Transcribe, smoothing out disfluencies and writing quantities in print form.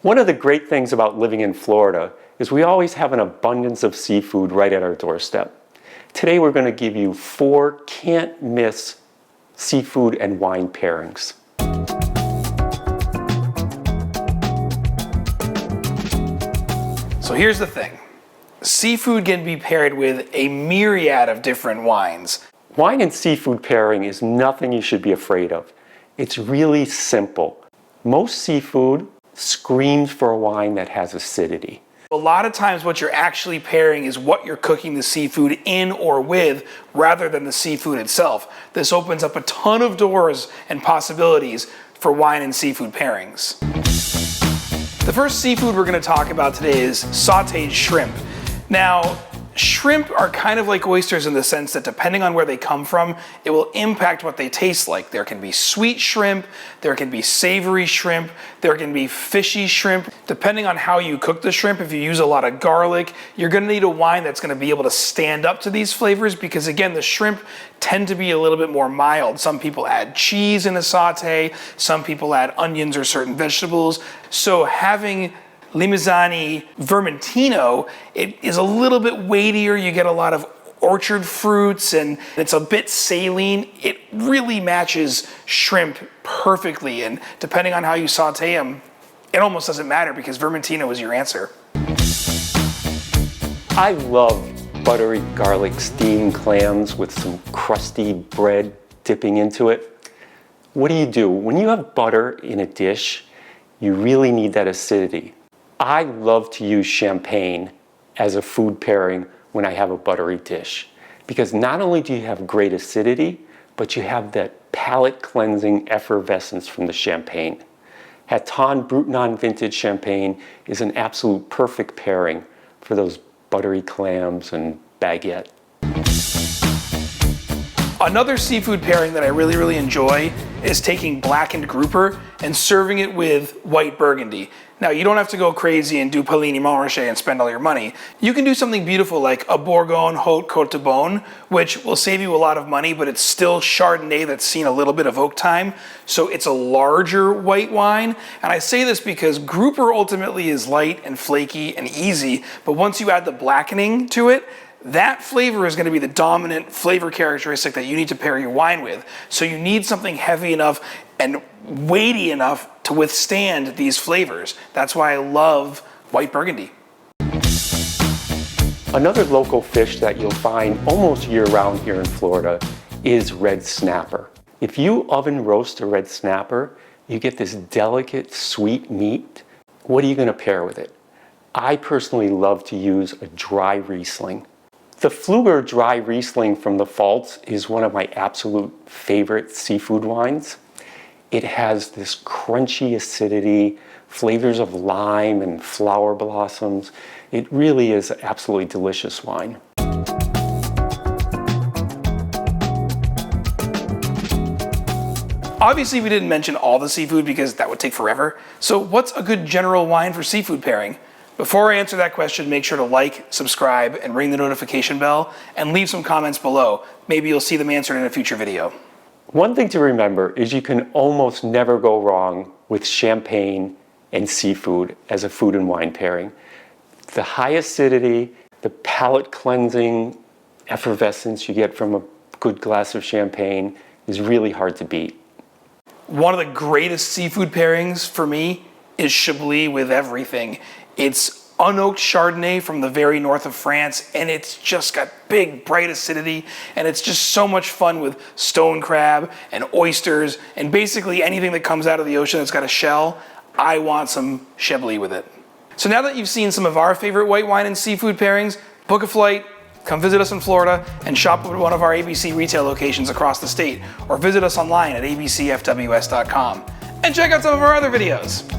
One of the great things about living in Florida is we always have an abundance of seafood right at our doorstep. Today we're going to give you 4 can't-miss seafood and wine pairings. So here's the thing. Seafood can be paired with a myriad of different wines. Wine and seafood pairing is nothing you should be afraid of. It's really simple. Most seafood screams for a wine that has acidity. A lot of times what you're actually pairing is what you're cooking the seafood in or with rather than the seafood itself. This opens up a ton of doors and possibilities for wine and seafood pairings. The first seafood we're going to talk about today is sauteed shrimp. Now, shrimp are kind of like oysters in the sense that depending on where they come from, it will impact what they taste like. There can be sweet shrimp, there can be savory shrimp, there can be fishy shrimp. Depending on how you cook the shrimp, if you use a lot of garlic, you're gonna need a wine that's gonna be able to stand up to these flavors because again, the shrimp tend to be a little bit more mild. Some people add cheese in a saute, some people add onions or certain vegetables. So having Limousin Vermentino, it is a little bit weightier. You get a lot of orchard fruits and it's a bit saline. It really matches shrimp perfectly. And depending on how you saute them, it almost doesn't matter because Vermentino is your answer. I love buttery garlic steamed clams with some crusty bread dipping into it. What do? When you have butter in a dish, you really need that acidity. I love to use champagne as a food pairing when I have a buttery dish because not only do you have great acidity, but you have that palate cleansing effervescence from the champagne. Hatton Brutnon Vintage Champagne is an absolute perfect pairing for those buttery clams and baguette. Another seafood pairing that I really enjoy is taking blackened grouper and serving it with white Burgundy. Now, you don't have to go crazy and do Puligny Montrachet and spend all your money. You can do something beautiful like a Bourgogne Haute Côte de Beaune, which will save you a lot of money, but it's still Chardonnay that's seen a little bit of oak time. So it's a larger white wine. And I say this because grouper ultimately is light and flaky and easy, but once you add the blackening to it, that flavor is going to be the dominant flavor characteristic that you need to pair your wine with. So you need something heavy enough and weighty enough to withstand these flavors. That's why I love white Burgundy. Another local fish that you'll find almost year-round here in Florida is red snapper. If you oven roast a red snapper, you get this delicate, sweet meat. What are you going to pair with it? I personally love to use a dry Riesling. The Pfluger Dry Riesling from the Pfalz is one of my absolute favorite seafood wines. It has this crunchy acidity, flavors of lime and flower blossoms. It really is an absolutely delicious wine. Obviously, we didn't mention all the seafood because that would take forever. So what's a good general wine for seafood pairing? Before I answer that question, make sure to like, subscribe, and ring the notification bell, and leave some comments below. Maybe you'll see them answered in a future video. One thing to remember is you can almost never go wrong with champagne and seafood as a food and wine pairing. The high acidity, the palate cleansing effervescence you get from a good glass of champagne is really hard to beat. One of the greatest seafood pairings for me is Chablis with everything. It's unoaked Chardonnay from the very north of France, and it's just got big, bright acidity, and it's just so much fun with stone crab and oysters, and basically anything that comes out of the ocean that's got a shell. I want some Chablis with it. So now that you've seen some of our favorite white wine and seafood pairings, book a flight, come visit us in Florida, and shop at one of our ABC retail locations across the state, or visit us online at abcfws.com. And check out some of our other videos.